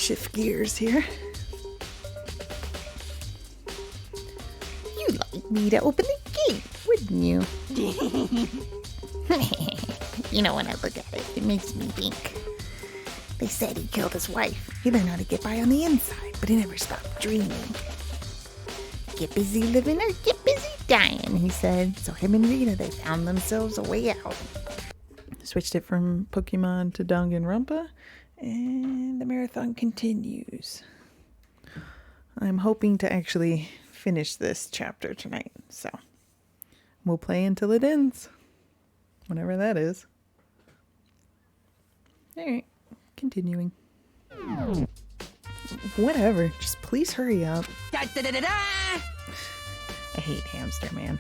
shift gears here. You'd like me to open the gate, wouldn't you? You know, when I look at it, it makes me think. They said he killed his wife. He learned how to get by on the inside, but he never stopped dreaming. Get busy living or get busy dying, he said. So him and Rita, they found themselves a way out. Switched it from Pokemon to Danganronpa, and the marathon continues. I'm hoping to actually finish this chapter tonight, so we'll play until it ends. Whenever that is. Alright, continuing. Whatever, just please hurry up. I hate Hamster Man.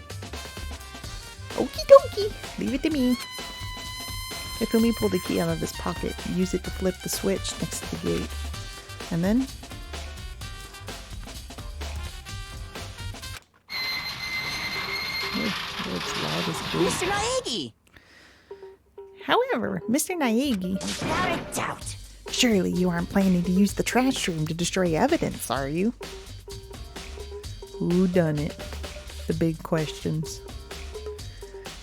Okie dokie, leave it to me. Ifumi pulled the key out of his pocket and used it to flip the switch next to the gate. And then... it's loud as a Mr. Naegi! However, Mr. Naegi... Without a doubt. Surely you aren't planning to use the trash room to destroy evidence, are you? Who done it? The big questions.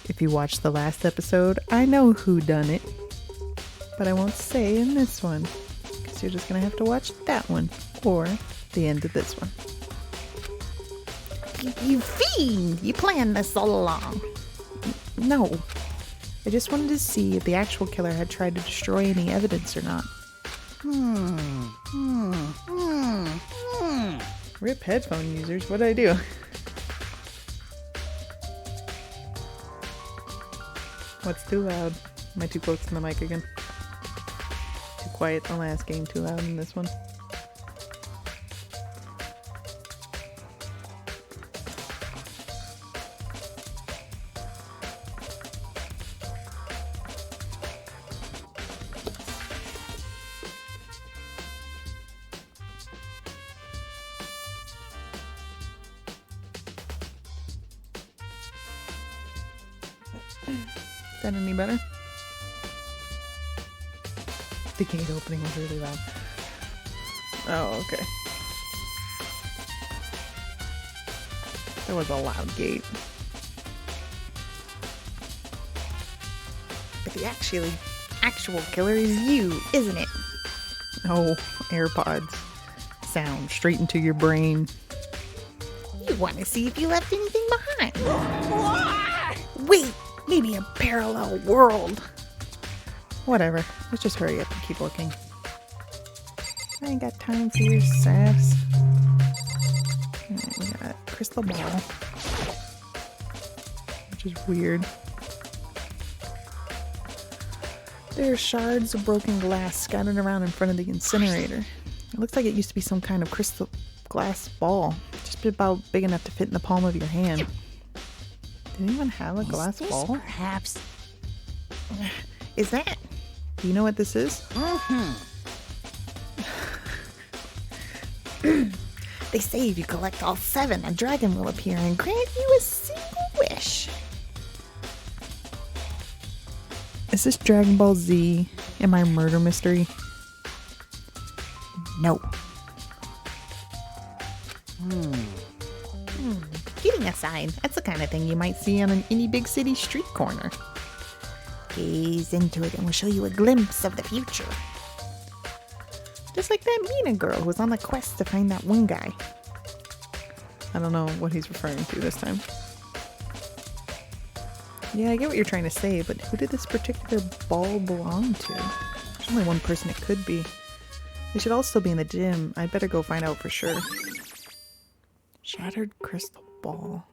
If you watched the last episode, I know who done it. But I won't say in this one, because you're just going to have to watch that one, or the end of this one. You fiend! You planned this all along. No. I just wanted to see if the actual killer had tried to destroy any evidence or not. Rip headphone users, what'd I do? What's too loud? Am I too close to the mic again? Too quiet the last game, too loud in this one. Is that any better? The gate opening was really loud. Oh, okay. That was a loud gate. But the actual killer is you, isn't it? Oh, AirPods. Sound straight into your brain. You want to see if you left anything behind. Wait! Maybe a parallel world. Whatever. Let's just hurry up and keep looking. I ain't got time for your sass. Alright, we got crystal ball. Which is weird. There are shards of broken glass scattered around in front of the incinerator. It looks like it used to be some kind of crystal glass ball. Just about big enough to fit in the palm of your hand. Did anyone have a glass ball? Perhaps. Is that? Do you know what this is? They say if you collect all 7, a dragon will appear and grant you a single wish. Is this Dragon Ball Z in my murder mystery? No. Kidding aside, that's the kind of thing you might see on any big city street corner. Gaze into it and we'll show you a glimpse of the future. Just like that Mina girl who was on the quest to find that one guy. I don't know what he's referring to this time. Yeah, I get what you're trying to say, but who did this particular ball belong to? There's only one person it could be. They should all still be in the gym. I'd better go find out for sure. Shattered crystal ball.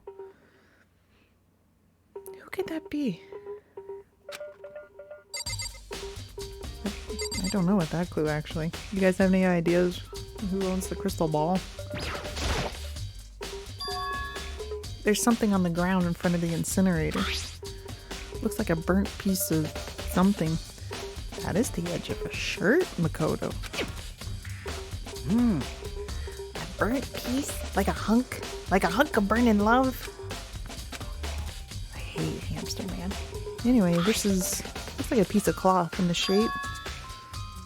Who could that be? I don't know what that clue actually. You guys have any ideas who owns the crystal ball? There's something on the ground in front of the incinerator. Looks like a burnt piece of something. That is the edge of a shirt, Makoto. A burnt piece? Like a hunk of burning love? I hate Hamster Man. Anyway, this is looks like a piece of cloth in the shape.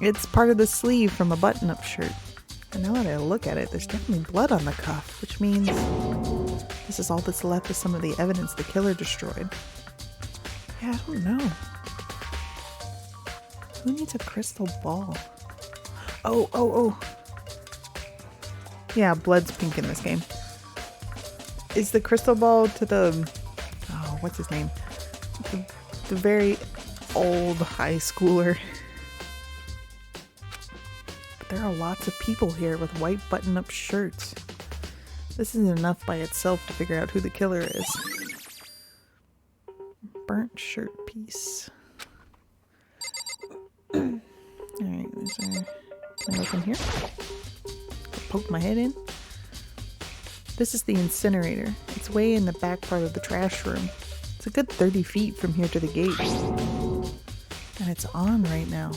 It's part of the sleeve from a button-up shirt. And now that I look at it, there's definitely blood on the cuff, which means this is all that's left of some of the evidence the killer destroyed. Yeah, I don't know. Who needs a crystal ball? Oh. Yeah, blood's pink in this game. Is the crystal ball to the... Oh, what's his name? The very old high schooler. But there are lots of people here with white button-up shirts. This isn't enough by itself to figure out who the killer is. Burnt shirt piece. Alright, can I open here? Poke my head in. This is the incinerator. It's way in the back part of the trash room. It's a good 30 feet from here to the gate. And it's on right now.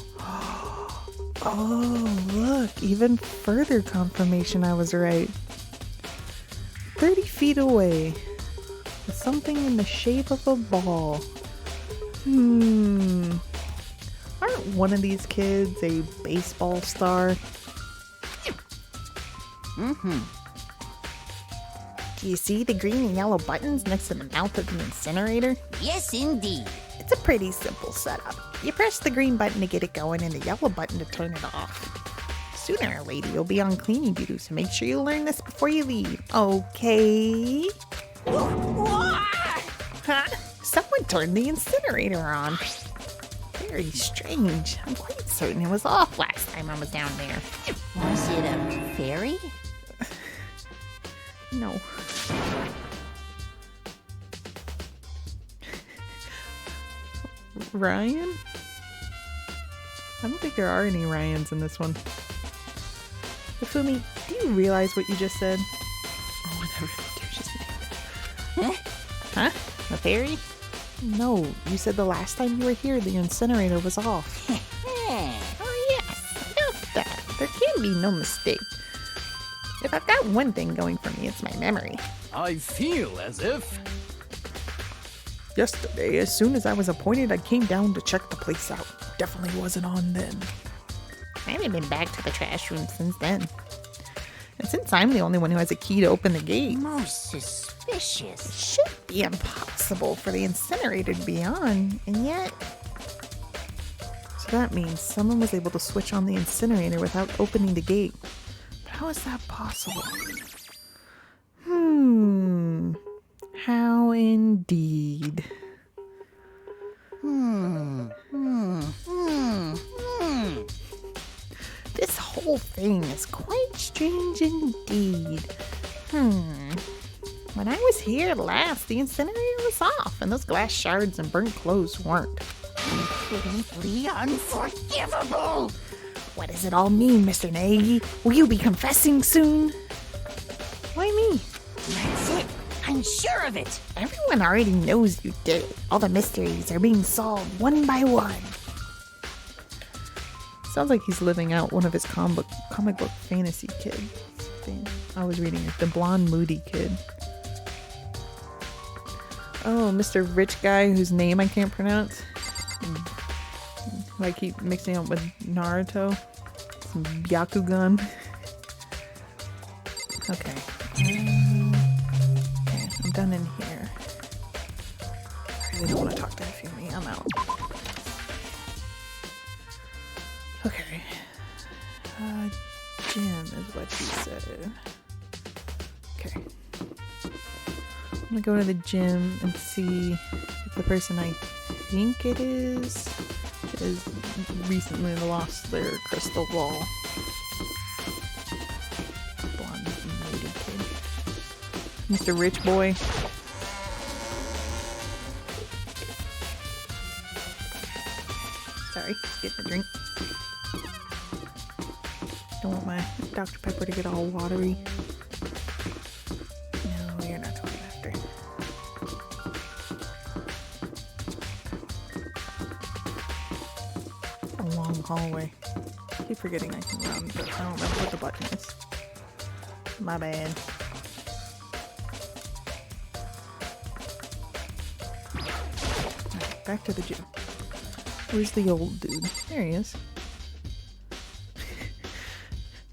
Oh, look. Even further confirmation I was right. 30 feet away. With something in the shape of a ball. Aren't one of these kids a baseball star? Do you see the green and yellow buttons next to the mouth of the incinerator? Yes, indeed. It's a pretty simple setup. You press the green button to get it going and the yellow button to turn it off. Sooner or later you'll be on cleaning duty, so make sure you learn this before you leave. Okay? Huh? Someone turned the incinerator on. Very strange. I'm quite certain it was off last time I was down there. Was it a fairy? No. Ryan? I don't think there are any Ryans in this one. Fumi, do you realize what you just said? Oh, whatever. Huh? A fairy? No, you said the last time you were here, the incinerator was off. Oh yes, about that. There can be no mistake. If I've got one thing going for me, it's my memory. I feel as if... Yesterday, as soon as I was appointed, I came down to check the place out. Definitely wasn't on then. I haven't been back to the trash room since then. And since I'm the only one who has a key to open the gate, Most it suspicious. should be impossible for the incinerator to be on, and yet... So that means someone was able to switch on the incinerator without opening the gate. But how is that possible? How indeed. This whole thing is quite strange indeed. When I was here last, the incinerator was off, and those glass shards and burnt clothes weren't. Completely unforgivable. What does it all mean, Mr. Nagy? Will you be confessing soon? Why me? That's it. I'm sure of it. Everyone already knows you did it. All the mysteries are being solved one by one. Sounds like he's living out one of his comic book fantasy kids. I was reading it. The blonde moody kid. Oh, Mr. Rich guy whose name I can't pronounce. Who I keep mixing up with Naruto. Some Byakugan. Okay. Okay, I'm done in here. I really don't want to talk to Fumi. I'm out. Okay. Jim is what she said. Okay. I'm gonna go to the gym and see if the person I think it is recently lost their crystal ball. Blonde lady kid. Mr. Rich Boy. Sorry, just getting a drink. Don't want my Dr. Pepper to get all watery. No, you're not going after. A long hallway. I keep forgetting I can run, but I don't remember what the button is. My bad. Alright, back to the gym. Where's the old dude? There he is.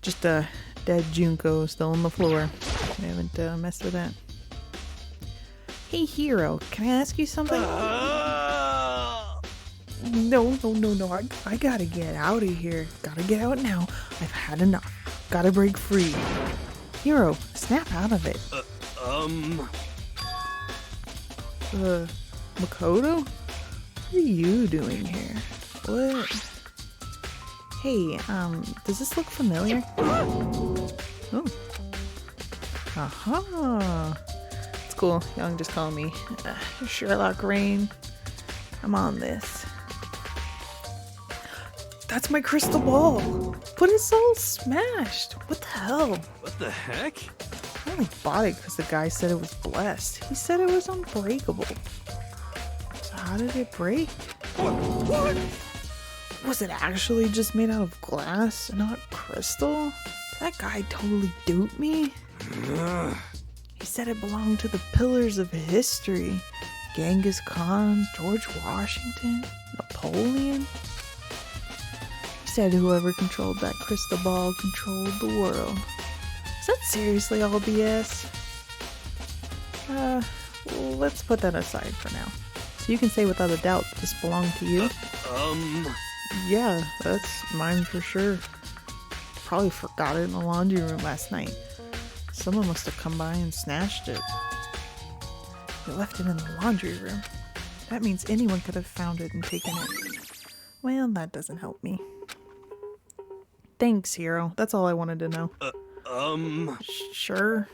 Just a dead Junko still on the floor. I haven't messed with that. Hey, Hero, can I ask you something? No. I gotta get out of here. Gotta get out now. I've had enough. Gotta break free. Hero, snap out of it. Makoto? What are you doing here? What? Hey, does this look familiar? Oh. Aha. It's cool. Y'all can just call me Sherlock Rain. I'm on this. That's my crystal ball! But it's all smashed! What the hell? What the heck? I only bought it because the guy said it was blessed. He said it was unbreakable. So how did it break? What? Was it actually just made out of glass and not crystal? That guy totally duped me. He said it belonged to the pillars of history. Genghis Khan, George Washington, Napoleon. He said whoever controlled that crystal ball controlled the world. Is that seriously all BS? Let's put that aside for now. So you can say without a doubt that this belonged to you? Yeah, that's mine for sure. Probably forgot it in the laundry room last night. Someone must have come by and snatched it. They left it in the laundry room. That means anyone could have found it and taken it. Well, that doesn't help me. Thanks, Hero. That's all I wanted to know. Sure.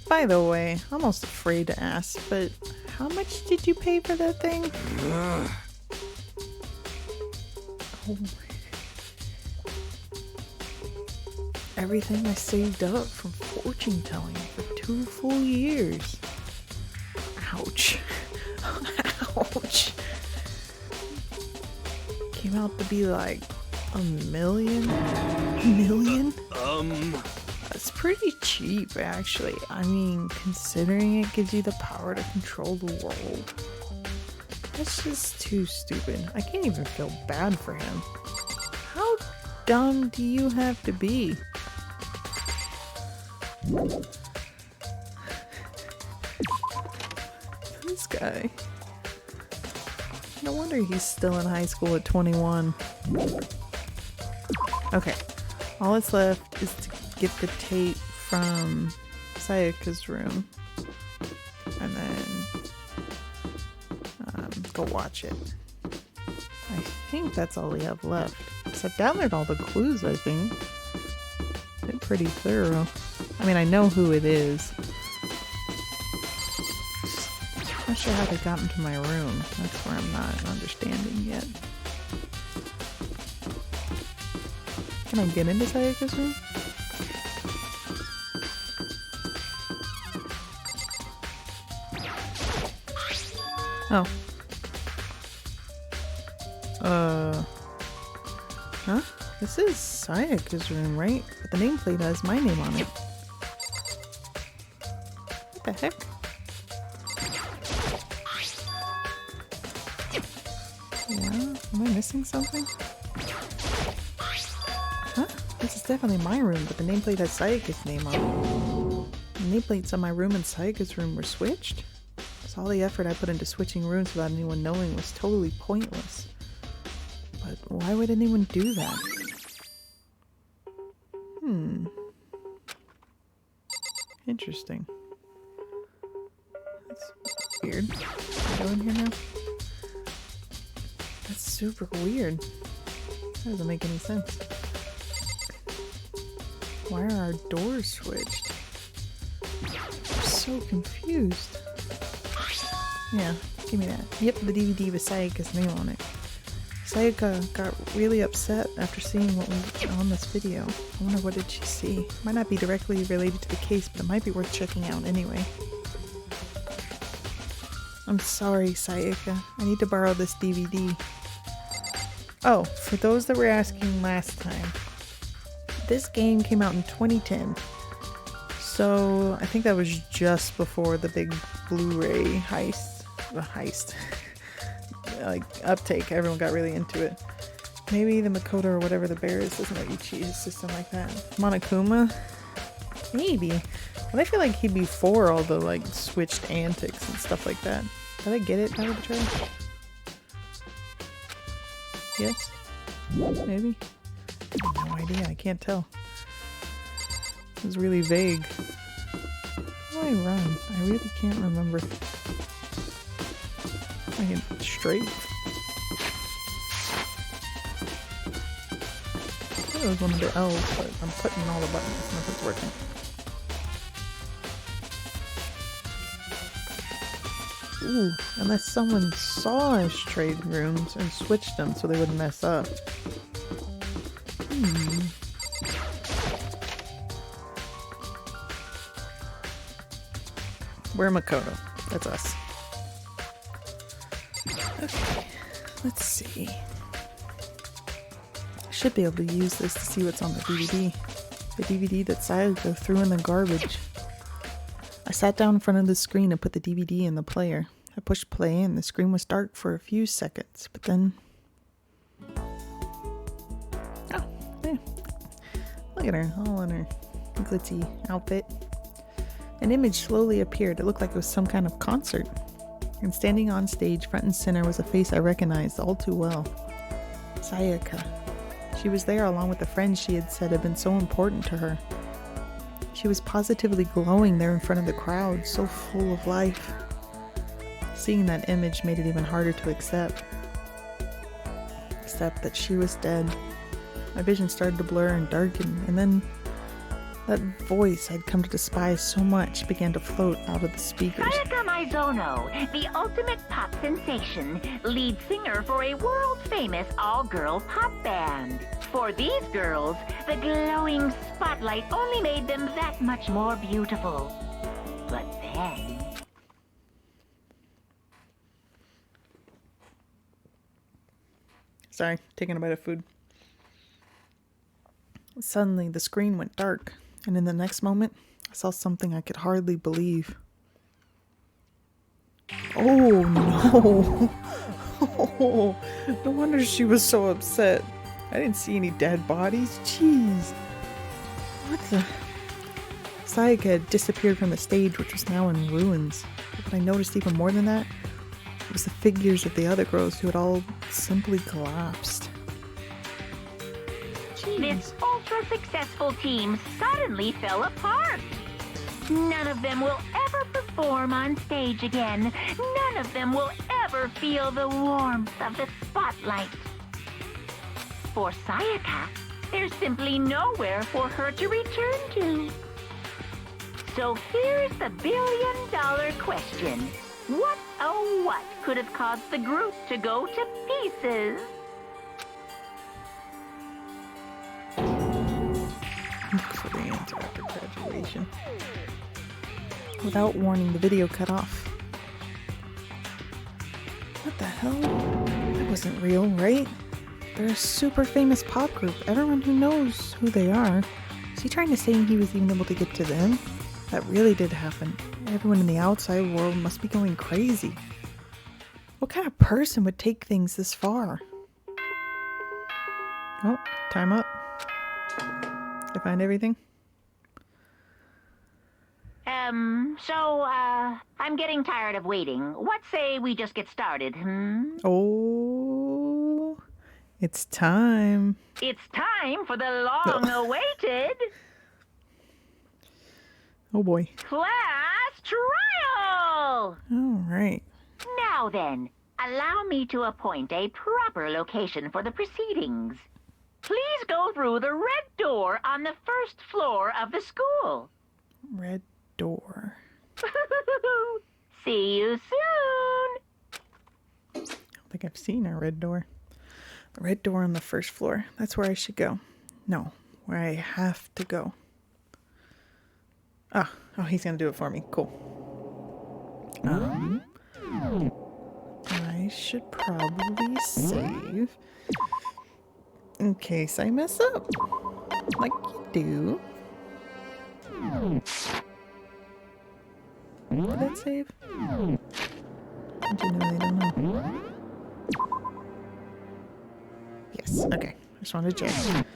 By the way, I'm almost afraid to ask, but how much did you pay for that thing? Oh. Everything I saved up from fortune telling for 2 full years. Ouch. Ouch. Came out to be like $1 million? That's pretty cheap, actually. I mean, considering it gives you the power to control the world. That's just too stupid. I can't even feel bad for him. How dumb do you have to be? This guy. No wonder he's still in high school at 21. Okay. All that's left is to get the tape from Sayaka's room. And then go watch it. I think that's all we have left. So I've downloaded all the clues, I think. They're pretty thorough. I mean, I know who it is. Not sure how they got into my room. That's where I'm not understanding yet. Can I get into Sayaka's room? Oh. Huh? This is Sayaka's room, right? But the nameplate has my name on it. What the heck? Yeah? Am I missing something? Huh? This is definitely my room, but the nameplate has Sayaka's name on it. The nameplates on my room and Sayaka's room were switched? So all the effort I put into switching rooms without anyone knowing was totally pointless. But why would anyone do that? Interesting. That's weird. Can I go in here now? That's super weird. That doesn't make any sense. Why are our doors switched? I'm so confused. Yeah, give me that. Yep, the DVD with Sayaka's name on it. Sayaka got really upset after seeing what was on this video. I wonder what did she see. Might not be directly related to the case, but it might be worth checking out anyway. I'm sorry, Sayaka. I need to borrow this DVD. Oh, for those that were asking last time, this game came out in 2010. So I think that was just before the big Blu-ray heist. Like uptake. Everyone got really into it. Maybe the Makoto or whatever the bear is doesn't let you cheat his system like that. Monokuma? Maybe. But I feel like he'd be for all the like switched antics and stuff like that. Did I get it out of the trash? Yes? Maybe? I have no idea, I can't tell. It was really vague. How do I run? I really can't remember. I can straight. I thought it was one of the L's, but I'm putting all the buttons, nothing's working. Ooh, unless someone saw us trade rooms and switched them so they wouldn't mess up. We're Makoto. That's us. Okay, let's see. I should be able to use this to see what's on the DVD. The DVD that Sayaka threw in the garbage. I sat down in front of the screen and put the DVD in the player. I pushed play and the screen was dark for a few seconds, but then... Oh, yeah. Look at her, all in her glitzy outfit. An image slowly appeared. It looked like it was some kind of concert. And standing on stage, front and center, was a face I recognized all too well. Sayaka. She was there along with the friends she had said had been so important to her. She was positively glowing there in front of the crowd, so full of life. Seeing that image made it even harder to accept. Except that she was dead. My vision started to blur and darken, and then that voice I'd come to despise so much began to float out of the speakers. Sayaka Maizono, the ultimate pop sensation, lead singer for a world-famous all-girl pop band. For these girls, the glowing spotlight only made them that much more beautiful. But then... Sorry, taking a bite of food. Suddenly, the screen went dark, and in the next moment, I saw something I could hardly believe. Oh, no! Oh, no wonder she was so upset. I didn't see any dead bodies. Jeez. What the... Sayaka had disappeared from the stage, which was now in ruins. But I noticed even more than that, it was the figures of the other girls who had all simply collapsed. This ultra-successful team suddenly fell apart. None of them will ever perform on stage again. None of them will ever feel the warmth of the spotlight. For Sayaka, there's simply nowhere for her to return to. So here's the billion-dollar question. What, oh what, could have caused the group to go to pieces? Look for the answer after graduation. Without warning, the video cut off. What the hell? That wasn't real, right? They're a super famous pop group. Everyone who knows who they are. Is he trying to say he was even able to get to them? That really did happen. Everyone in the outside world must be going crazy. What kind of person would take things this far? Oh, time up. Did I find everything? I'm getting tired of waiting. What say we just get started, Oh, it's time. It's time for the long-awaited Oh boy. class trial! All right. Now then, allow me to appoint a proper location for the proceedings. Please go through the red door on the first floor of the school. Red door. See you soon! I don't think I've seen a red door. The red door on the first floor. That's where I should go. No, where I have to go. Oh, he's gonna do it for me. Cool. I should probably save in case I mess up, like you do. Did that save? I genuinely don't know. Yes. Yes. Okay. I just wanted to check.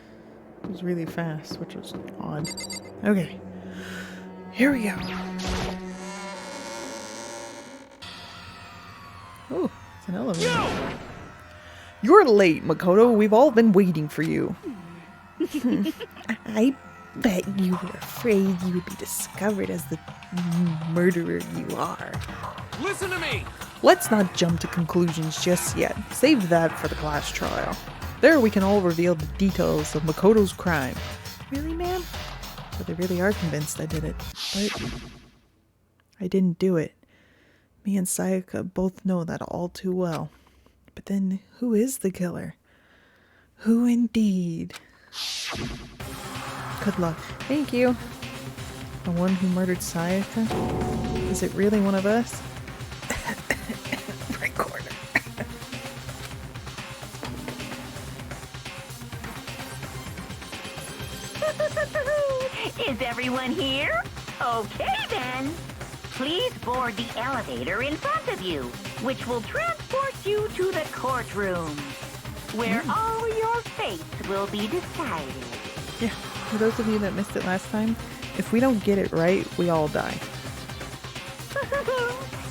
It was really fast, which was odd. Okay. Here we go. Oh, it's an elevator. You're late, Makoto. We've all been waiting for you. I bet you were afraid you would be discovered as the murderer you are. Listen to me! Let's not jump to conclusions just yet. Save that for the class trial. There we can all reveal the details of Makoto's crime. Really, ma'am? But they really are convinced I did it. But I didn't do it. Me and Sayaka both know that all too well. But then, who is the killer? Who indeed? Good luck. Thank you. The one who murdered Sayaka? Is it really one of us? Right corner. Is everyone here? Okay then. Please board the elevator in front of you, which will transport you to the courtroom, where all your fates will be decided. Yeah, for those of you that missed it last time, if we don't get it right, we all die.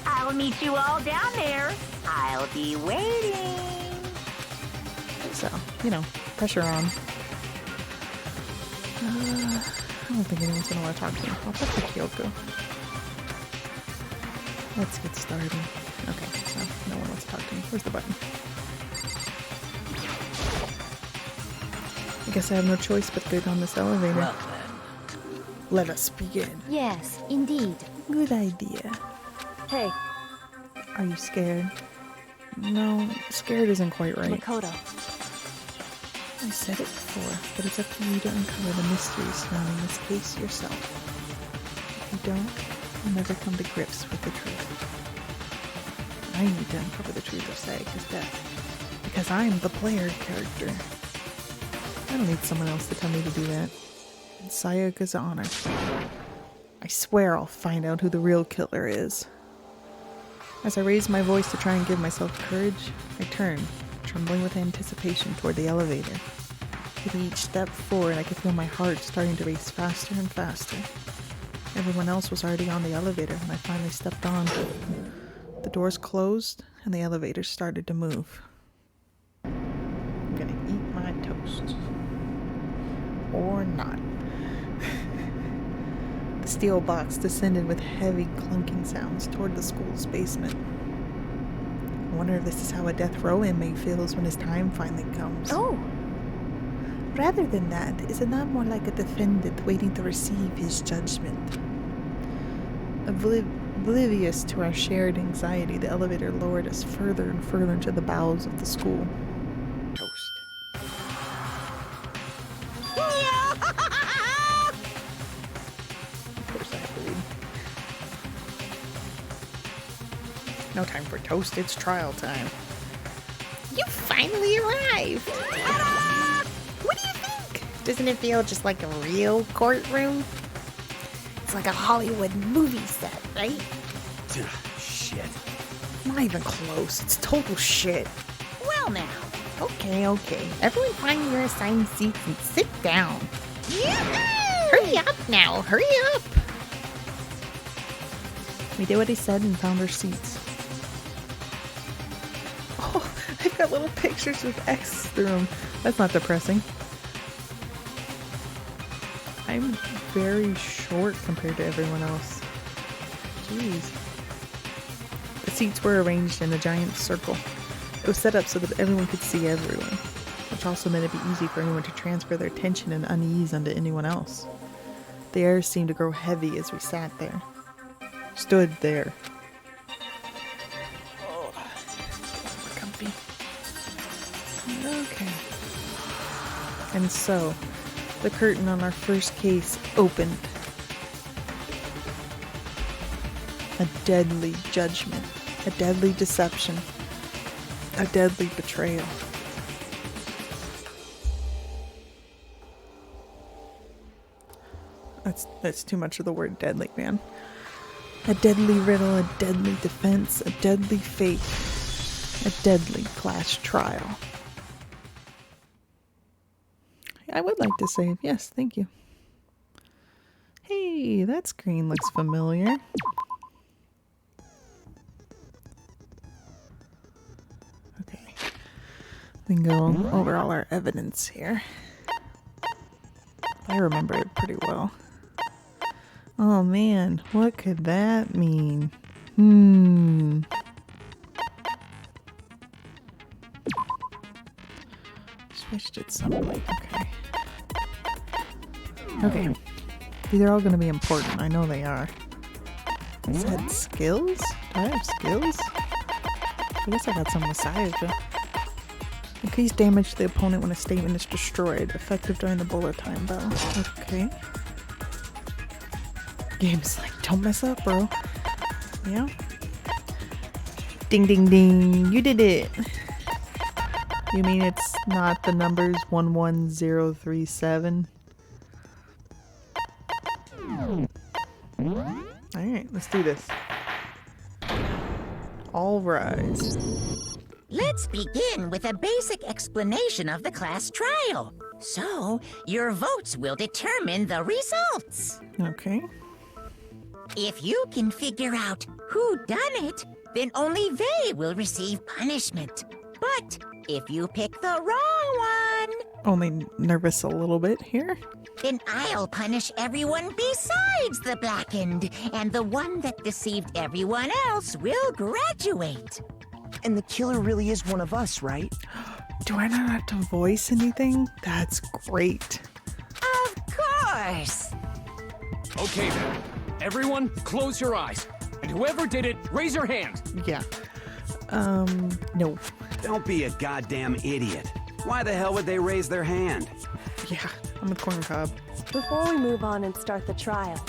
I'll meet you all down there. I'll be waiting. So, you know, pressure on. I don't think anyone's gonna want to talk to me. I'll talk to Kyoko. Let's get started. Okay, so no one wants to talk to me. Where's the button? I guess I have no choice but to get on this elevator. Well then. Let us begin. Yes, indeed. Good idea. Hey, Are you scared? No, scared isn't quite right. Makoto. I said it before, but it's up to you to uncover the mysteries surrounding this case yourself. If you don't, you'll never come to grips with the truth. I need to uncover the truth of Sayaka's death, because I'm the player character. I don't need someone else to tell me to do that. In Sayaka's honor, I swear I'll find out who the real killer is. As I raise my voice to try and give myself courage, I turn, trembling with anticipation toward the elevator. With each step forward, I could feel my heart starting to race faster and faster. Everyone else was already on the elevator when I finally stepped on. The doors closed, and the elevator started to move. I'm gonna eat my toast. Or not. The steel box descended with heavy clunking sounds toward the school's basement. I wonder if this is how a death row inmate feels when his time finally comes. Oh! Rather than that, is it not more like a defendant waiting to receive his judgment? Oblivious to our shared anxiety, the elevator lowered us further and further into the bowels of the school. Toast. Of course I have to read. No time for toast, it's trial time. You finally arrived! Ta-da! What do you think? Doesn't it feel just like a real courtroom? It's like a Hollywood movie set, right? Shit. Not even close, it's total shit. Well now. Okay. Everyone find your assigned seats and sit down. Hurry up now, hurry up! We did what he said and found our seats. Oh, I've got little pictures with X through them. That's not depressing. I'm very short compared to everyone else. Jeez. The seats were arranged in a giant circle. It was set up so that everyone could see everyone, which also made it be easy for anyone to transfer their tension and unease onto anyone else. The air seemed to grow heavy as we sat there. Stood there. Oh, we're comfy. Okay. And so, the curtain on our first case opened. A deadly judgment, a deadly deception, a deadly betrayal. That's too much of the word deadly, man. A deadly riddle, a deadly defense, a deadly fate, a deadly class trial. I would like to save. Yes, thank you. Hey, that screen looks familiar. Okay. We can go over all our evidence here. I remember it pretty well. Oh man, what could that mean? Switched it somewhere. Okay. Okay. These are all going to be important. I know they are. Is that skills? Do I have skills? I guess I got some Messiah. Increase damage to the opponent when a statement is destroyed. Effective during the bullet time battle. Okay. Game's like, don't mess up, bro. Yeah. Ding, ding, ding. You did it. You mean it's not the numbers 11037? Alright, let's do this. All rise. Let's begin with a basic explanation of the class trial. So, your votes will determine the results. Okay. If you can figure out who done it, then only they will receive punishment. But if you pick the wrong one, Only nervous a little bit here. then I'll punish everyone besides the blackened, and the one that deceived everyone else will graduate. And the killer really is one of us, right? Do I not have to voice anything? That's great. Of course. Okay then. Everyone, close your eyes. And whoever did it, raise your hand. Yeah. No. Don't be a goddamn idiot. Why the hell would they raise their hand? Yeah, I'm a corn cob. Before we move on and start the trial,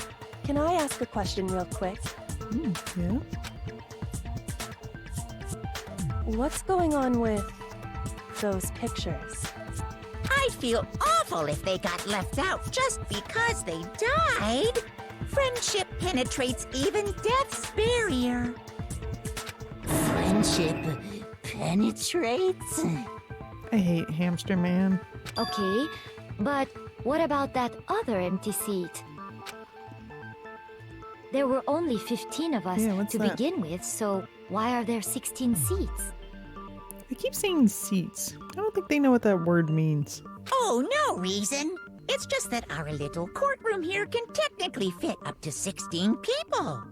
can I ask a question real quick? Yeah. What's going on with those pictures? I'd feel awful if they got left out just because they died. Friendship penetrates even death's barrier. Friendship penetrates? I hate Hamster Man. Okay, but what about that other empty seat? There were only 15 of us Yeah, what's to that? begin with, so why are there 16 seats? They keep saying seats. I don't think they know what that word means. Oh, no reason. It's just that our little courtroom here can technically fit up to 16 people.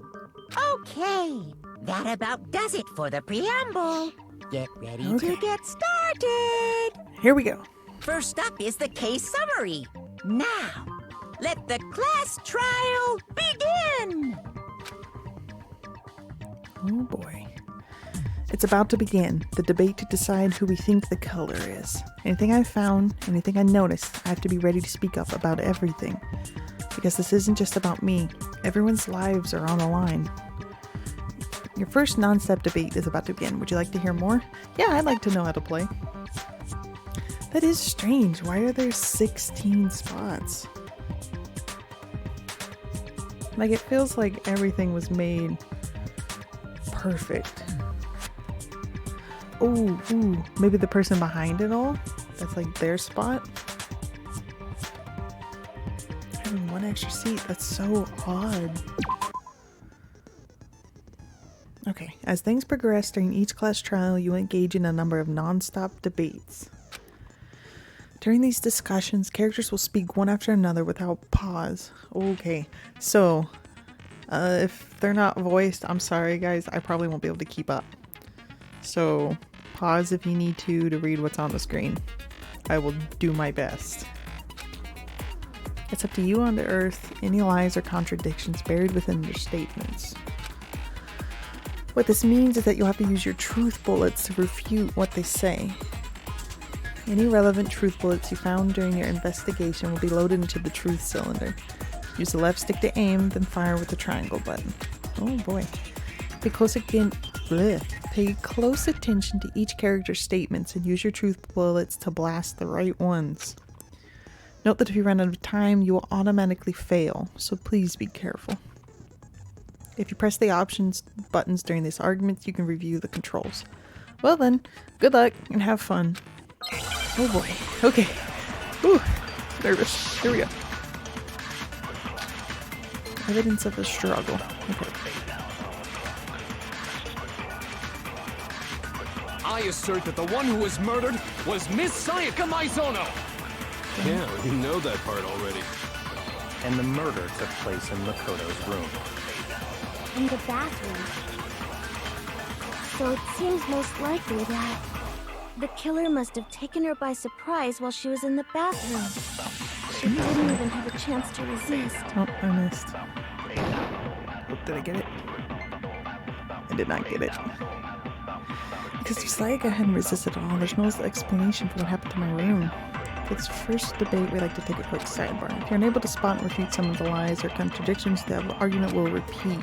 Okay, that about does it for the preamble. Get ready Okay. to get started. Here we go. First up is the case summary. Now, let the class trial begin. Oh boy. It's about to begin, the debate to decide who we think the killer is. Anything I've found, anything I noticed, I have to be ready to speak up about everything. Because this isn't just about me. Everyone's lives are on the line. Your first non-step debate is about to begin. Would you like to hear more? Yeah, I'd like to know how to play. That is strange. Why are there 16 spots? Like, it feels like everything was made perfect. Ooh, maybe the person behind it all? That's like their spot? Having one extra seat, that's so odd. Okay, as things progress during each class trial, you engage in a number of non-stop debates. During these discussions, characters will speak one after another without pause. Okay, so if they're not voiced, I'm sorry guys, I probably won't be able to keep up. So pause if you need to read what's on the screen. I will do my best. It's up to you on the earth, any lies or contradictions buried within their statements. What this means is that you'll have to use your truth bullets to refute what they say. Any relevant truth bullets you found during your investigation will be loaded into the truth cylinder. Use the left stick to aim, then fire with the triangle button. Oh boy. Pay close attention to each character's statements and use your truth bullets to blast the right ones. Note that if you run out of time, you will automatically fail, so please be careful. If you press the options buttons during these arguments, you can review the controls. Well then, good luck and have fun. Oh boy. Okay. Whew. nervous. Here we go. Evidence of a struggle. Okay. I assert that the one who was murdered was Miss Sayaka Maizono! Yeah, you know that part already. And the murder took place in Makoto's room. In the bathroom. So it seems most likely that the killer must have taken her by surprise while she was in the bathroom. She didn't even have a chance to resist. Oh, I missed. Oh, did I get it? I did not get it. Because if Sayaka hadn't resisted at all, there's no explanation for what happened to my room. For this first debate, we like to take a quick sidebar. If you're unable to spot and refute some of the lies or contradictions, the argument will repeat.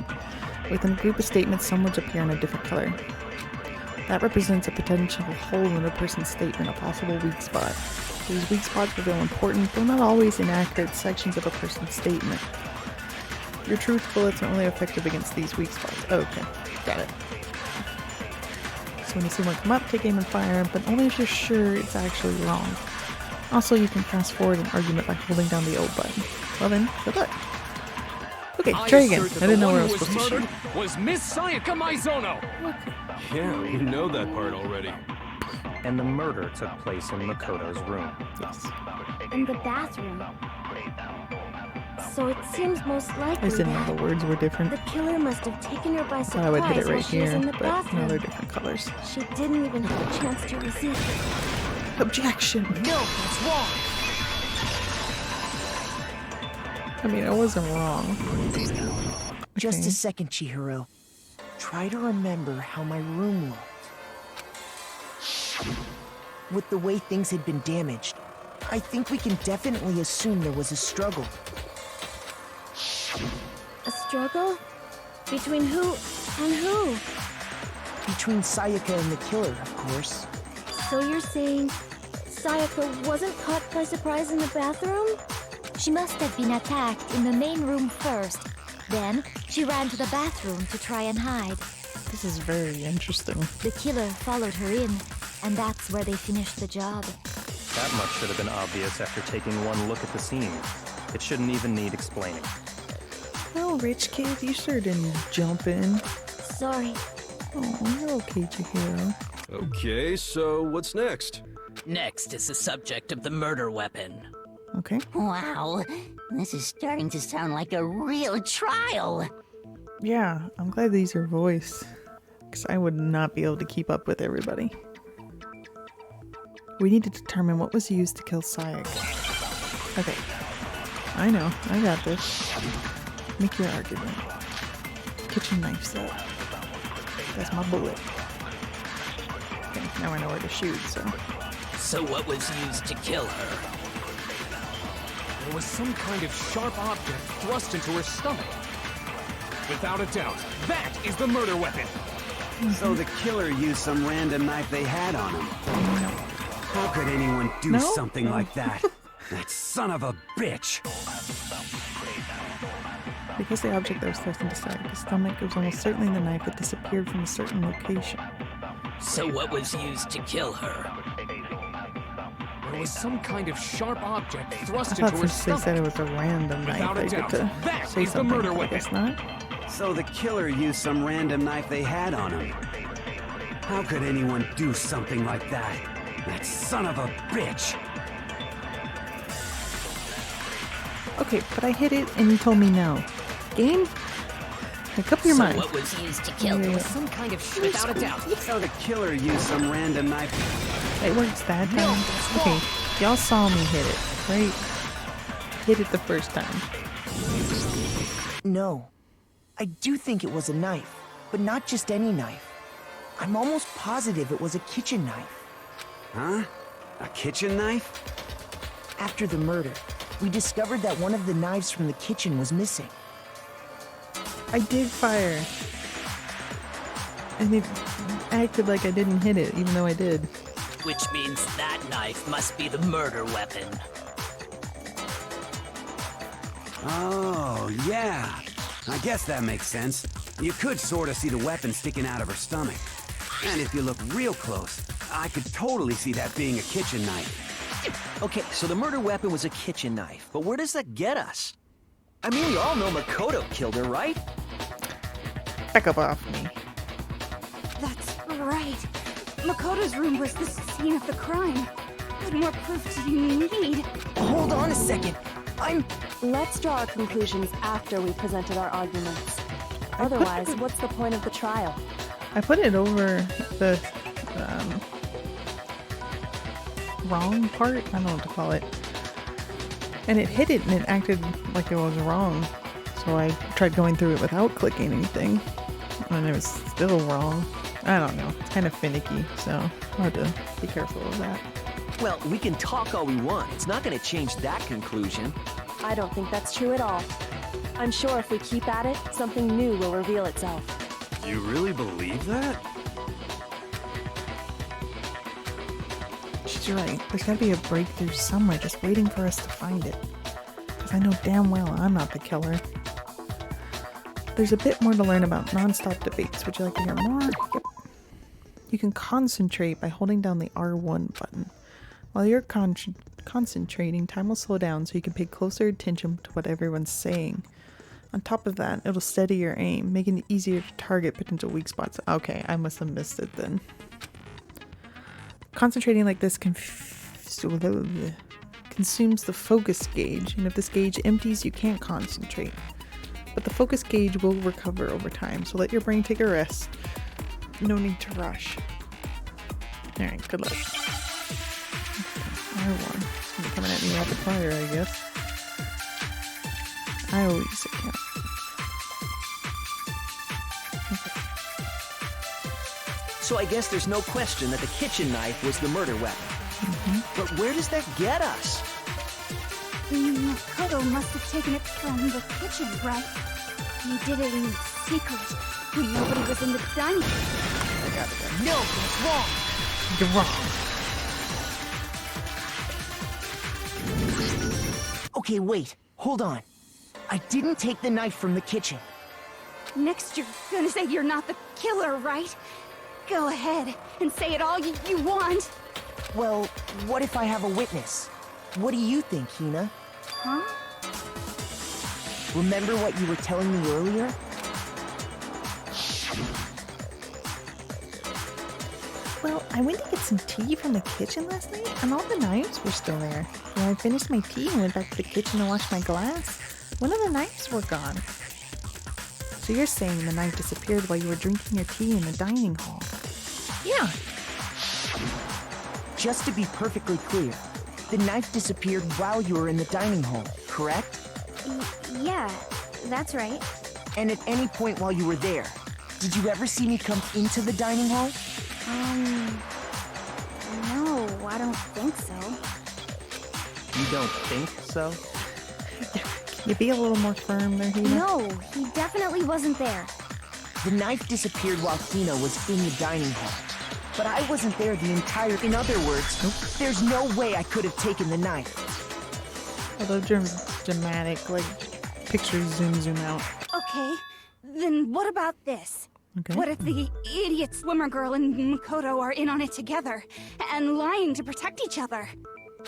Within a group of statements, some words appear in a different color. That represents a potential hole in a person's statement, a possible weak spot. These weak spots reveal important, though not always inaccurate, sections of a person's statement. Your truth bullets are only effective against these weak spots. Oh, okay, got it. So when you see one come up, take aim and fire, but only if you're sure it's actually wrong. Also, you can fast forward an argument by holding down the O button. Well then, good luck. Okay, try again. I didn't know where I was supposed to shoot. Was Miss Sayaka Maizono! Okay. Yeah, you know that part already. And the murder took place in Makoto's room. Yes. In the bathroom. So it seems most I likely just didn't know that the words were different. the killer must have taken her by I thought I would hit surprise it while right she was in here, the but no, bathroom. they're different colors. She didn't even have a chance to resist. Objection! No, that's wrong! I mean, I wasn't wrong. Just Okay. a second, Chihiro. Try to remember how my room looked. With the way things had been damaged, I think we can definitely assume there was a struggle. A struggle? Between who and who? Between Sayaka and the killer, of course. So you're saying Sayaka wasn't caught by surprise in the bathroom? She must have been attacked in the main room first. Then, she ran to the bathroom to try and hide. This is very interesting. The killer followed her in, and that's where they finished the job. That much should have been obvious after taking one look at the scene. It shouldn't even need explaining. Oh, rich kid, you sure didn't jump in. Sorry. Oh, you're okay, Chihiro. Okay, so what's next? Next is the subject of the murder weapon. Okay. Wow, this is starting to sound like a real trial. Yeah, I'm glad these are voiced, because I would not be able to keep up with everybody. We need to determine what was used to kill Sayaka. Okay. I know, I got this. Make your argument. Kitchen knife set. That's my bullet. Okay, now I know where to shoot, so. So what was used to kill her? There was some kind of sharp object thrust into her stomach. Without a doubt, that is the murder weapon. So the killer used some random knife they had on him. How could anyone do something like that? That son of a bitch! Because the object that was thrust into Sayaka's stomach was almost certainly the knife that disappeared from a certain location. So what was used to kill her? There was some kind of sharp object I thrust thought into her since they stomach. said it was a random knife, Without a I get doubt, to that say is the something, murder but I weapon. guess not. So the killer used some random knife they had on him. How could anyone do something like that? That son of a bitch! Okay, but I hit it and you told me no. Game? Make up your So mind. what was used to kill Yeah. her? Some kind of without a doubt. So the killer used some random knife. It works that No, time? that's Okay, wrong. y'all saw me hit it, right? Hit it the first time. No. I do think it was a knife, but not just any knife. I'm almost positive it was a kitchen knife. Huh? A kitchen knife? After the murder, we discovered that one of the knives from the kitchen was missing. I did fire. And it acted like I didn't hit it, even though I did. Which means that knife must be the murder weapon. Oh, yeah. I guess that makes sense. You could sort of see the weapon sticking out of her stomach. And if you look real close, I could totally see that being a kitchen knife. Okay, so the murder weapon was a kitchen knife, but where does that get us? I mean, we all know Makoto killed her, right? Back up off me. That's right. Makoto's room was the scene of the crime. What more proof do you need? Hold on a second. Let's draw our conclusions after we presented our arguments. Otherwise, what's the point of the trial? I put it over the wrong part? I don't know what to call it. And it hit it and it acted like it was wrong. So I tried going through it without clicking anything. And it was still wrong. I don't know. It's kind of finicky, so I'll have to be careful of that. Well, we can talk all we want. It's not going to change that conclusion. I don't think that's true at all. I'm sure if we keep at it, something new will reveal itself. You really believe that? She's right. There's gotta be a breakthrough somewhere just waiting for us to find it. Because I know damn well I'm not the killer. There's a bit more to learn about non-stop debates. Would you like to hear more? Yep. You can concentrate by holding down the R1 button. While you're concentrating, time will slow down so you can pay closer attention to what everyone's saying. On top of that, it'll steady your aim, making it easier to target potential weak spots. Okay, I must have missed it then. Concentrating like this consumes the focus gauge, and if this gauge empties, you can't concentrate. But the focus gauge will recover over time, so let your brain take a rest. No need to rush. Alright, good luck. R1. It's gonna be coming at me rapid fire, I guess. I always account. So I guess there's no question that the kitchen knife was the murder weapon. But where does that get us? Makoto must have taken it from the kitchen, right? He did it in secret when nobody was in the dining room. I got it. No, that's wrong. You're wrong. Okay, wait. Hold on. I didn't take the knife from the kitchen. Next, you're gonna say you're not the killer, right? Go ahead and say it all you want. Well, what if I have a witness? What do you think, Hina? Huh? Remember what you were telling me earlier? Well, I went to get some tea from the kitchen last night, and all the knives were still there. When I finished my tea and went back to the kitchen to wash my glass, one of the knives were gone. So you're saying the knife disappeared while you were drinking your tea in the dining hall? Yeah. Just to be perfectly clear, the knife disappeared while you were in the dining hall, correct? Yeah, that's right. And at any point while you were there, did you ever see me come into the dining hall? No, I don't think so. You don't think so? Can you be a little more firm there, Hina? No, he definitely wasn't there. The knife disappeared while Hina was in the dining hall. But I wasn't there the entire... In other words, there's no way I could have taken the knife. Although dramatic, like, pictures zoom out. Okay, then what about this? Okay. What if the idiot swimmer girl and Makoto are in on it together and lying to protect each other?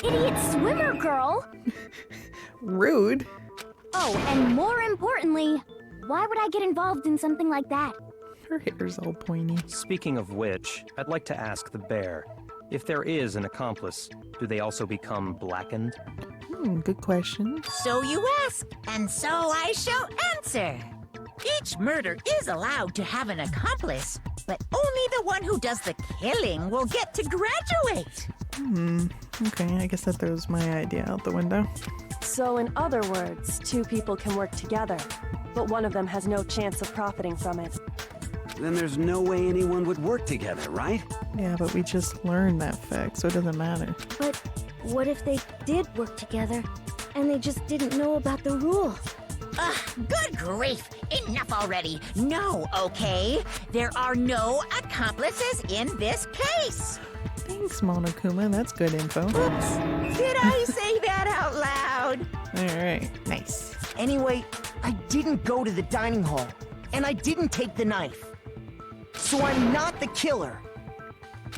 Idiot swimmer girl? Rude. Oh, and more importantly, why would I get involved in something like that? Her hair's all pointy. Speaking of which, I'd like to ask the bear, if there is an accomplice, do they also become blackened? Good question. So you ask, and so I shall answer. Each murder is allowed to have an accomplice, but only the one who does the killing will get to graduate. Okay, I guess that throws my idea out the window. So in other words, two people can work together, but one of them has no chance of profiting from it. Then there's no way anyone would work together, right? Yeah, but we just learned that fact, so it doesn't matter. But what if they did work together, and they just didn't know about the rule? Ugh, good grief! Enough already! No, okay? There are no accomplices in this case! Thanks, Monokuma. That's good info. Oops! Did I say that out loud? Alright, nice. Anyway, I didn't go to the dining hall, and I didn't take the knife. So I'm not the killer.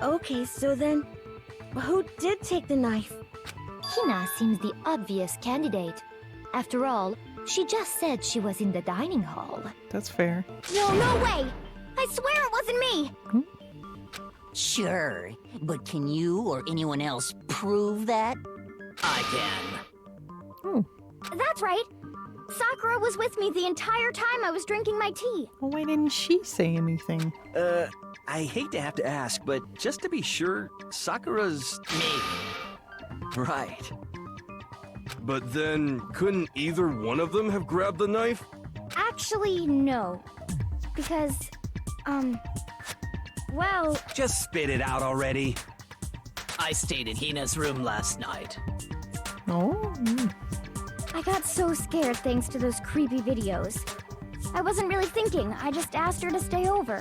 Okay, so then, who did take the knife? Hina seems the obvious candidate. After all, she just said she was in the dining hall. That's fair. No way! I swear it wasn't me! Sure, but can you or anyone else prove that? I can. That's right. Sakura was with me the entire time I was drinking my tea. Well, why didn't she say anything? I hate to have to ask, but just to be sure, Sakura's... Me. Right. But then, couldn't either one of them have grabbed the knife? Actually, no. Because, well... Just spit it out already. I stayed in Hina's room last night. Oh? I got so scared thanks to those creepy videos. I wasn't really thinking, I just asked her to stay over.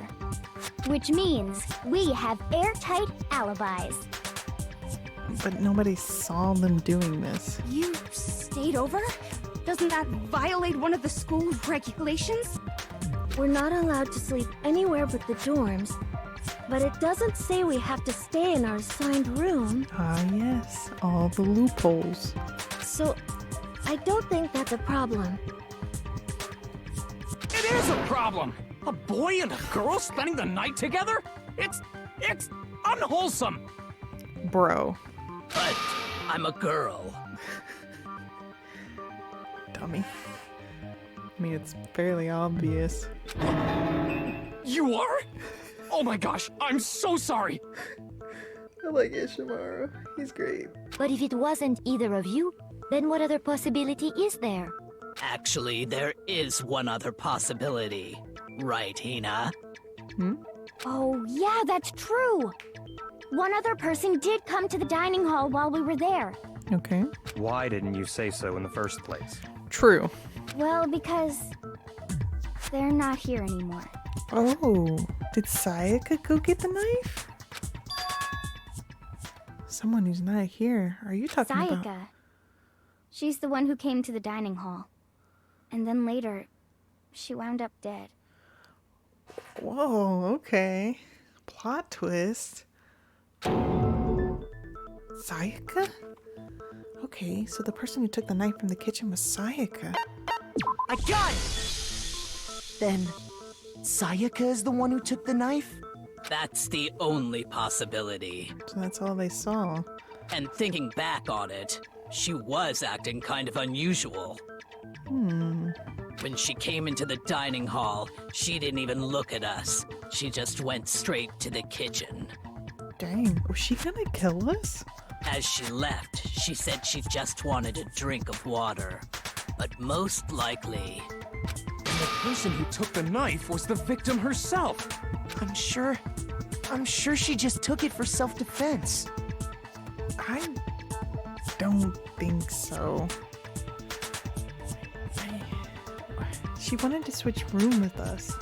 Which means we have airtight alibis. But nobody saw them doing this. You stayed over? Doesn't that violate one of the school regulations? We're not allowed to sleep anywhere but the dorms, but it doesn't say we have to stay in our assigned room. Ah, yes. All the loopholes. So, I don't think that's a problem. It is a problem! A boy and a girl spending the night together? It's unwholesome! Bro. But I'm a girl. Dummy. I mean, it's fairly obvious. You are? Oh my gosh, I'm so sorry! I like Ishimaru. He's great. But if it wasn't either of you, then what other possibility is there? Actually, there is one other possibility. Right, Hina? Oh, yeah, that's true. One other person did come to the dining hall while we were there. Okay. Why didn't you say so in the first place? True. Well, because they're not here anymore. Oh, did Sayaka go get the knife? Someone who's not here. Are you talking about? Sayaka. She's the one who came to the dining hall. And then later, she wound up dead. Whoa, okay. Plot twist. Sayaka? Okay, so the person who took the knife from the kitchen was Sayaka. I got it! Then, Sayaka is the one who took the knife? That's the only possibility. So that's all they saw. And thinking back on it, she was acting kind of unusual. When she came into the dining hall, she didn't even look at us. She just went straight to the kitchen. Dang, was she gonna kill us? As she left, she said she just wanted a drink of water. But most likely... And the person who took the knife was the victim herself! I'm sure she just took it for self-defense. I don't think so. She wanted to switch room with us.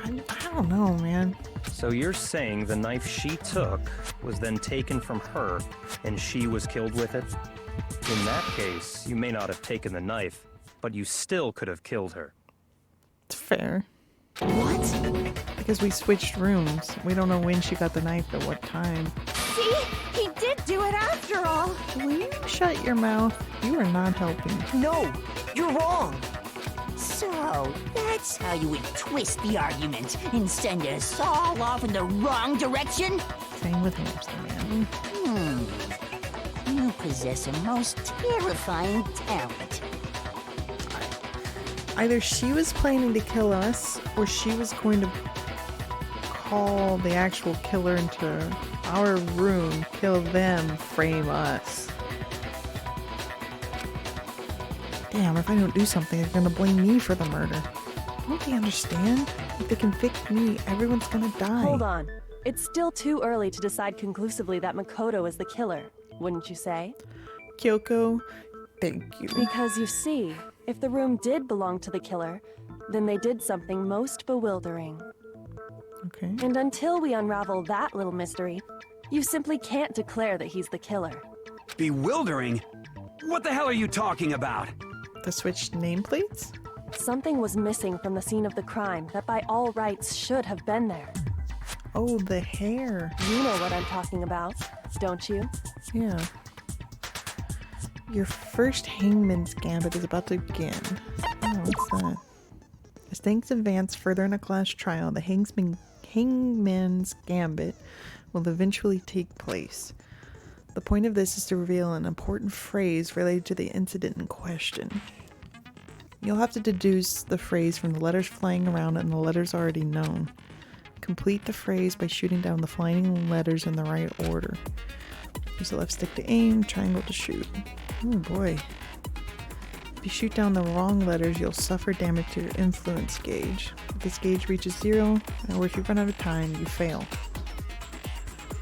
I don't know, man. So you're saying the knife she took was then taken from her, and she was killed with it? In that case, you may not have taken the knife, but you still could have killed her. It's fair. What? Because we switched rooms. We don't know when she got the knife at what time. See? He did do it after all! Will you shut your mouth? You are not helping. No, you're wrong. So, that's how you would twist the argument and send us all off in the wrong direction? Same with Hamster Man. You possess a most terrifying talent. Either she was planning to kill us, or she was going to call the actual killer into our room, kill them, frame us. Damn, if I don't do something, they're gonna blame me for the murder. Don't they understand? If they convict me, everyone's gonna die. Hold on. It's still too early to decide conclusively that Makoto is the killer, wouldn't you say? Kyoko, thank you. Because you see, if the room did belong to the killer, then they did something most bewildering. Okay. And until we unravel that little mystery, you simply can't declare that he's the killer. Bewildering? What the hell are you talking about? The switched nameplates? Something was missing from the scene of the crime that by all rights should have been there. Oh, the hair. You know what I'm talking about, don't you? Yeah. Your first hangman's gambit is about to begin. Oh, what's that? As things advance further in a class trial, the hangman's gambit will eventually take place. The point of this is to reveal an important phrase related to the incident in question. You'll have to deduce the phrase from the letters flying around and the letters already known. Complete the phrase by shooting down the flying letters in the right order. Use the left stick to aim, triangle to shoot. Oh boy. If you shoot down the wrong letters, you'll suffer damage to your influence gauge. If this gauge reaches 0, or if you run out of time, you fail.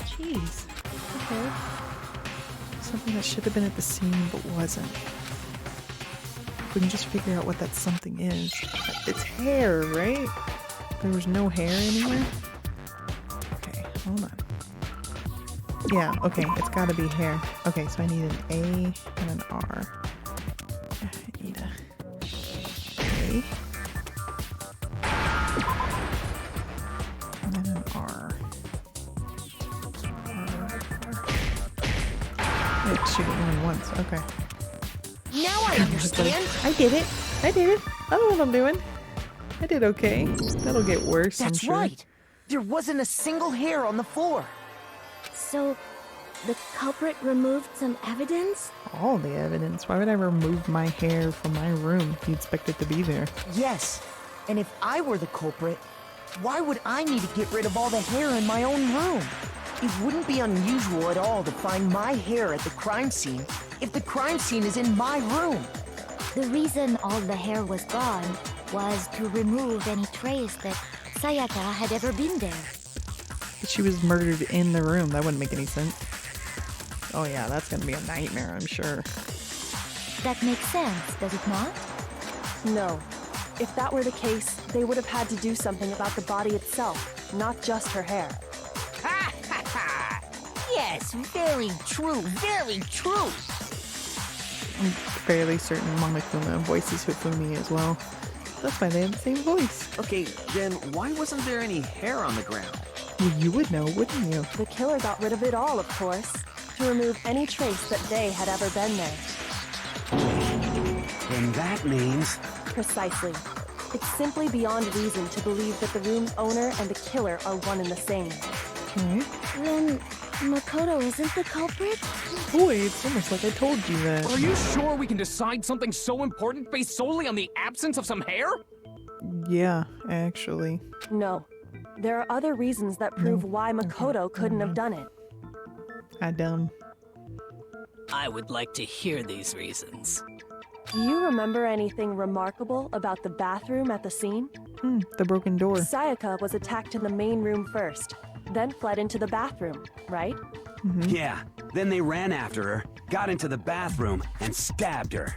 Jeez. Okay. Something that should have been at the scene but wasn't. We can just figure out what that something is. It's hair, right? There was no hair anywhere? Okay, hold on. Yeah, okay, it's gotta be hair. Okay, so I need an A and an R. I need a A. And then an R. I have to shoot it only once, okay. Now I understand. I did it. I did it. I know what I'm doing. I did okay. That'll get worse, I'm That's sure. right. There wasn't a single hair on the floor. So, the culprit removed some evidence? All the evidence. Why would I remove my hair from my room if you expect it to be there? Yes. And if I were the culprit, why would I need to get rid of all the hair in my own room? It wouldn't be unusual at all to find my hair at the crime scene if the crime scene is in my room. The reason all the hair was gone was to remove any trace that Sayaka had ever been there. But she was murdered in the room. That wouldn't make any sense. Oh yeah, that's gonna be a nightmare, I'm sure. That makes sense, does it not? No. If that were the case, they would have had to do something about the body itself, not just her hair. Yes, very true, very true. I'm fairly certain Monokuma voices Hifumi as well. That's why they have the same voice. Okay, then why wasn't there any hair on the ground? Well, you would know, wouldn't you? The killer got rid of it all, of course, to remove any trace that they had ever been there. And that means... Precisely. It's simply beyond reason to believe that the room's owner and the killer are one and the same. Okay. Then Makoto isn't the culprit? Boy, it's almost like I told you that. Are you sure we can decide something so important based solely on the absence of some hair? Yeah, actually. No. There are other reasons that prove why Makoto couldn't have done it. Dumb. I would like to hear these reasons. Do you remember anything remarkable about the bathroom at the scene? The broken door. Sayaka was attacked in the main room first, then fled into the bathroom, right? Yeah, then they ran after her, got into the bathroom, and stabbed her.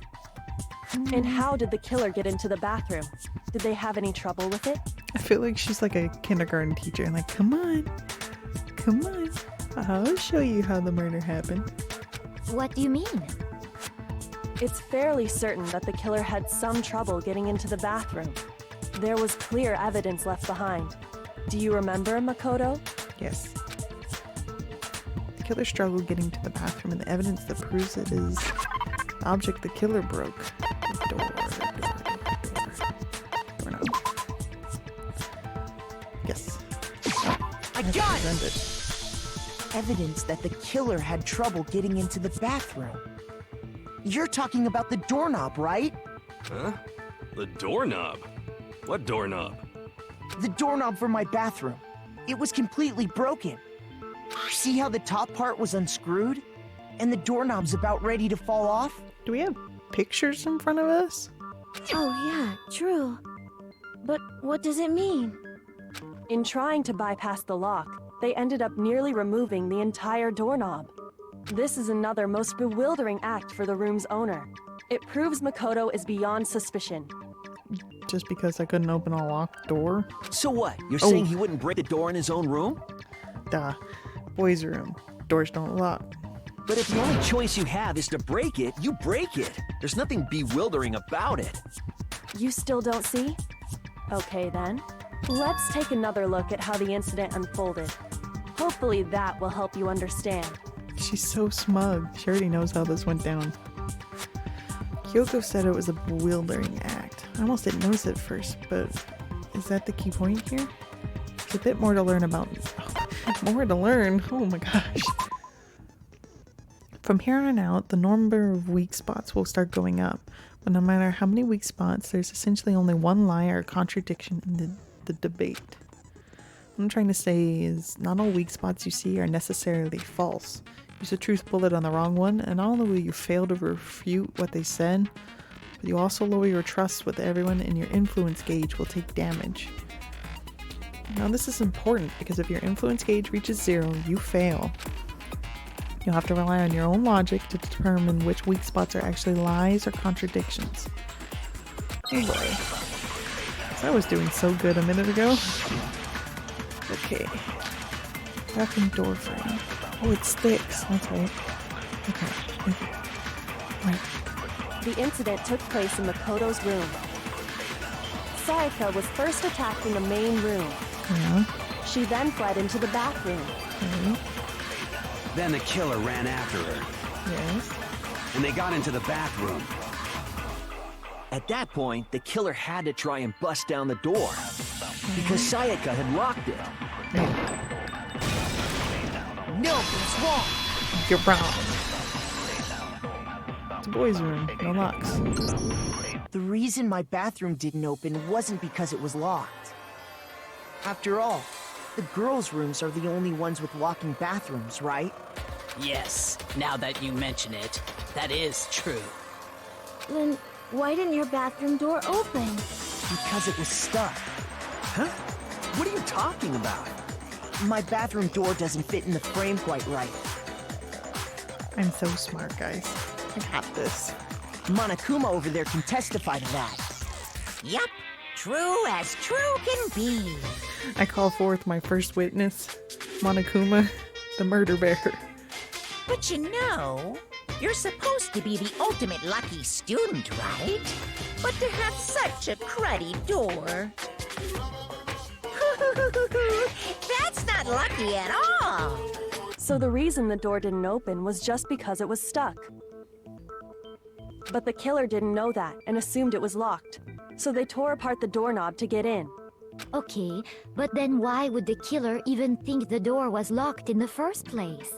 And how did the killer get into the bathroom? Did they have any trouble with it? I feel like she's like a kindergarten teacher. Like, come on. Come on. I'll show you how the murder happened. What do you mean? It's fairly certain that the killer had some trouble getting into the bathroom. There was clear evidence left behind. Do you remember, Makoto? Yes. The killer struggled getting to the bathroom, and the evidence that proves it is the object the killer broke. The doorknob. Yes. I got it! Evidence that the killer had trouble getting into the bathroom. You're talking about the doorknob, right? Huh? The doorknob? What doorknob? The doorknob for my bathroom. It was completely broken. See how the top part was unscrewed? And the doorknob's about ready to fall off? Do we have pictures in front of us? Oh yeah, true. But what does it mean? In trying to bypass the lock, they ended up nearly removing the entire doorknob. This is another most bewildering act for the room's owner. It proves Makoto is beyond suspicion. Just because I couldn't open a locked door? So what? You're saying he wouldn't break the door in his own room? Duh. Boys' room. Doors don't lock. But if the only choice you have is to break it, you break it. There's nothing bewildering about it. You still don't see? Okay then. Let's take another look at how the incident unfolded. Hopefully that will help you understand. She's so smug. She already knows how this went down. Kyoko said it was a bewildering act. I almost didn't notice it at first, but is that the key point here? There's a bit more to learn about. More to learn? Oh my gosh. From here on out, the number of weak spots will start going up. But no matter how many weak spots, there's essentially only one lie or contradiction in the debate. What I'm trying to say is not all weak spots you see are necessarily false. Use a truth bullet on the wrong one, and not only will you fail to refute what they said, but you also lower your trust with everyone and your influence gauge will take damage. Now this is important because if your influence gauge reaches 0, you fail. You'll have to rely on your own logic to determine which weak spots are actually lies or contradictions. Oh boy. So I was doing so good a minute ago. Okay. Bathroom door frame. Oh, it sticks. That's right. Okay. Right. The incident took place in Makoto's room. Sayaka was first attacked in the main room. Yeah. She then fled into the bathroom. Okay. Then the killer ran after her. Yes. And they got into the bathroom. At that point, the killer had to try and bust down the door. Because Sayaka had locked it. No, it's wrong. You're wrong. It's a boys' room. No locks. The reason my bathroom didn't open wasn't because it was locked. After all, the girls' rooms are the only ones with locking bathrooms, right? Yes, now that you mention it, that is true. Then why didn't your bathroom door open? Because it was stuck. Huh? What are you talking about? My bathroom door doesn't fit in the frame quite right. I'm so smart, guys. I got this. Monokuma over there can testify to that. Yup, true as true can be. I call forth my first witness, Monokuma, the murder bear. But you know, you're supposed to be the ultimate lucky student, right? But to have such a cruddy door. That's not lucky at all. So the reason the door didn't open was just because it was stuck. But the killer didn't know that and assumed it was locked. So they tore apart the doorknob to get in. Okay, but then why would the killer even think the door was locked in the first place?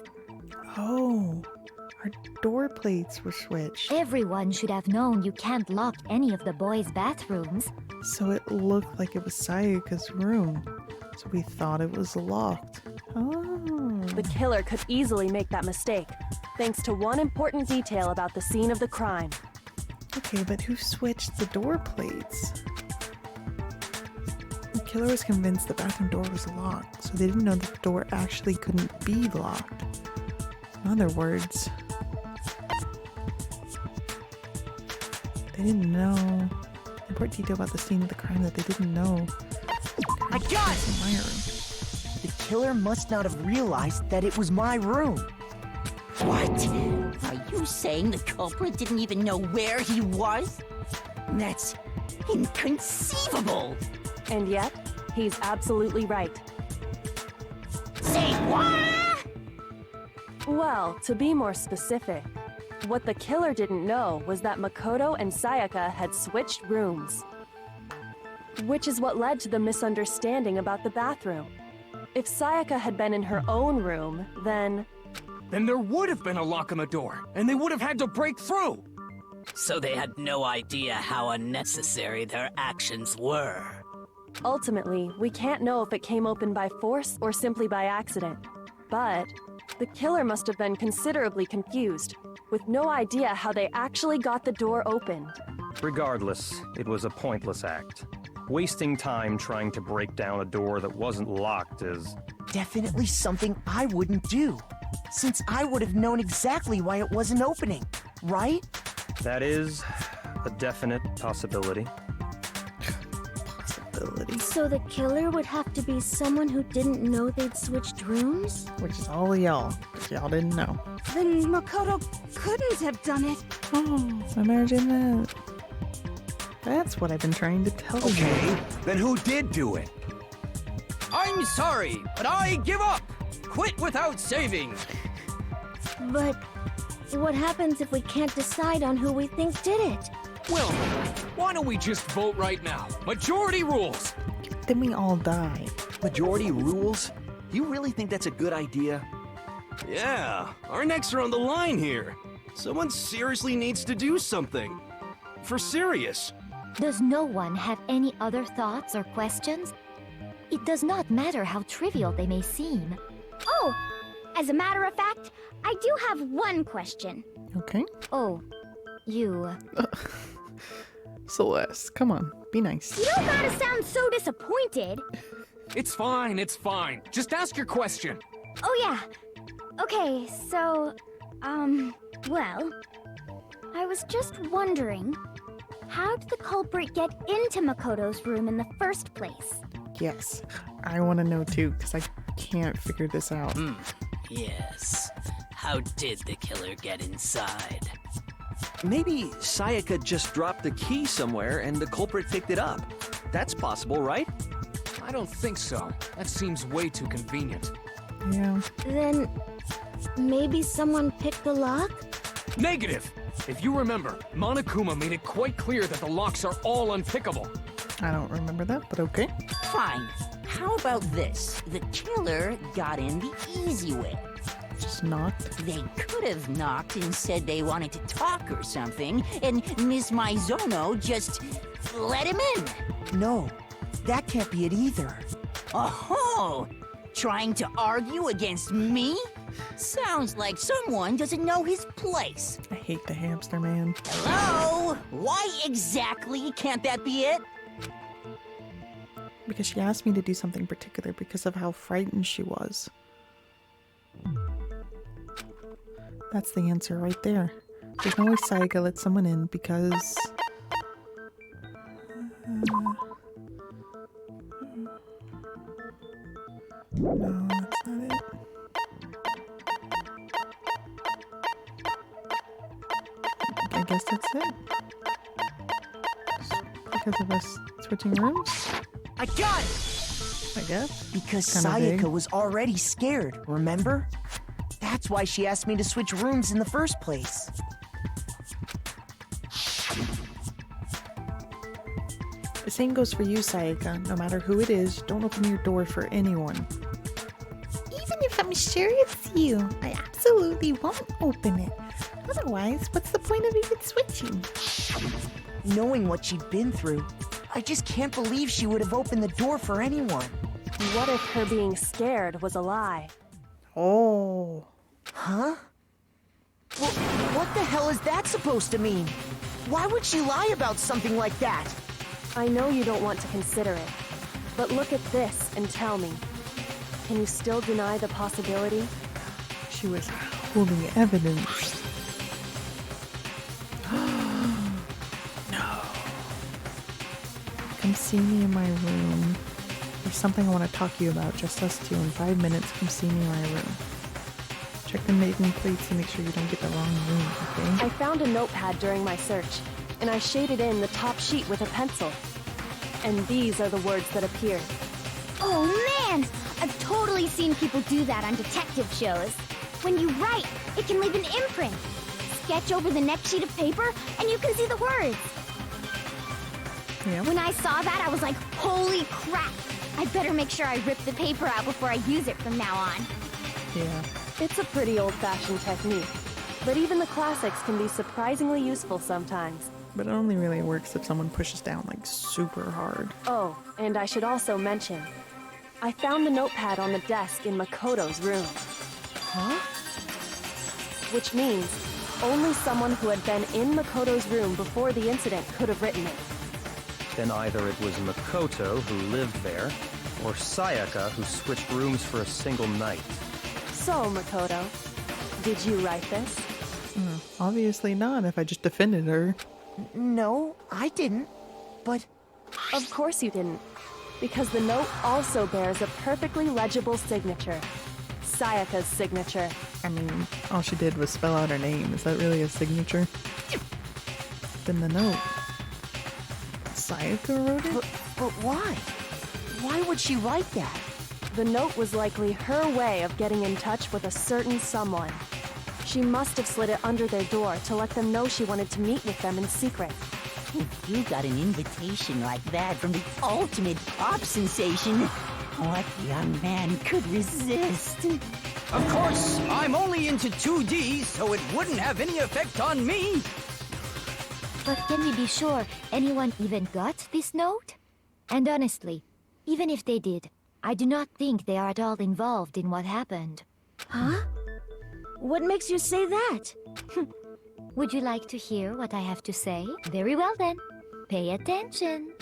Oh, our door plates were switched. Everyone should have known you can't lock any of the boys' bathrooms. So it looked like it was Sayaka's room. So we thought it was locked. Oh. The killer could easily make that mistake, thanks to one important detail about the scene of the crime. Okay, but who switched the door plates? The killer was convinced the bathroom door was locked, so they didn't know the door actually couldn't be locked. In other words, they didn't know. Important detail about the scene of the crime that they didn't know. I got it! In my room. The killer must not have realized that it was my room. What? Are you saying the culprit didn't even know where he was? That's inconceivable. And yet, he's absolutely right. Say what? Well, to be more specific, what the killer didn't know was that Makoto and Sayaka had switched rooms. Which is what led to the misunderstanding about the bathroom. If Sayaka had been in her own room, then there would have been a lock on the door, and they would have had to break through! So they had no idea how unnecessary their actions were. Ultimately, we can't know if it came open by force or simply by accident. But the killer must have been considerably confused, with no idea how they actually got the door opened. Regardless, it was a pointless act. Wasting time trying to break down a door that wasn't locked is Definitely something I wouldn't do, since I would have known exactly why it wasn't opening, right? That is a definite possibility. So the killer would have to be someone who didn't know they'd switched rooms? Which is all of y'all, because y'all didn't know. Then Makoto couldn't have done it. Oh, imagine that. That's what I've been trying to tell you. Okay, then who did do it? I'm sorry, but I give up! Quit without saving! But what happens if we can't decide on who we think did it? Well, why don't we just vote right now? Majority rules! Then we all die. Majority rules? You really think that's a good idea? Yeah, our necks are on the line here. Someone seriously needs to do something. For serious. Does no one have any other thoughts or questions? It does not matter how trivial they may seem. Oh, as a matter of fact, I do have one question. Okay. Oh, you... Celeste, come on, be nice. You don't gotta sound so disappointed. It's fine, it's fine. Just ask your question. Oh yeah. Okay, so, well, I was just wondering, how did the culprit get into Makoto's room in the first place? Yes, I want to know too, because I can't figure this out. Yes. How did the killer get inside? Maybe Sayaka just dropped the key somewhere and the culprit picked it up. That's possible, right? I don't think so. That seems way too convenient. Yeah. Then, maybe someone picked the lock? Negative! If you remember, Monokuma made it quite clear that the locks are all unpickable. I don't remember that, but okay. Fine. How about this? The killer got in the easy way. Just knocked? They could have knocked and said they wanted to talk or something, and Miss Maizono just let him in. No, that can't be it either. Oh, trying to argue against me? Sounds like someone doesn't know his place. I hate the hamster man. Hello? Why exactly can't that be it? Because she asked me to do something particular because of how frightened she was. That's the answer right there. There's no way Sayaka let someone in because... No, that's not it. I guess that's it. Because of us switching rooms? I got it! I guess. Because Kinda Sayaka vague. was already scared, remember? That's why she asked me to switch rooms in the first place. The same goes for you, Sayaka. No matter who it is, don't open your door for anyone. Even if I'm sure it's you, I absolutely won't open it. Otherwise, what's the point of even switching? Knowing what she'd been through, I just can't believe she would have opened the door for anyone. What if her being scared was a lie? Oh. Huh? Well, what the hell is that supposed to mean? Why would she lie about something like that? I know you don't want to consider it, but look at this and tell me. Can you still deny the possibility? She was holding evidence. No. Come see me in my room. There's something I want to talk to you about, just us two. In 5 minutes, come see me in my room. Check the making plates to make sure you don't get the wrong room, okay? I found a notepad during my search, and I shaded in the top sheet with a pencil. And these are the words that appeared. Oh man! I've totally seen people do that on detective shows. When you write, it can leave an imprint. Sketch over the next sheet of paper, and you can see the words. Yeah. When I saw that, I was like, holy crap! I better make sure I rip the paper out before I use it from now on. Yeah. It's a pretty old-fashioned technique, but even the classics can be surprisingly useful sometimes. But it only really works if someone pushes down like super hard. Oh, and I should also mention, I found the notepad on the desk in Makoto's room. Huh? Which means only someone who had been in Makoto's room before the incident could have written it. Then either it was Makoto who lived there, or Sayaka who switched rooms for a single night. So, Makoto, did you write this? Obviously not, if I just defended her. No, I didn't. But... Of course you didn't, because the note also bears a perfectly legible signature. Sayaka's signature. I mean, all she did was spell out her name. Is that really a signature? Then the note. Sayaka wrote it? But why? Why would she write that? The note was likely her way of getting in touch with a certain someone. She must have slid it under their door to let them know she wanted to meet with them in secret. If you got an invitation like that from the ultimate pop sensation, what young man could resist? Of course, I'm only into 2D, so it wouldn't have any effect on me. But can we be sure anyone even got this note? And honestly, even if they did, I do not think they are at all involved in what happened. Huh? What makes you say that? Would you like to hear what I have to say? Very well then. Pay attention.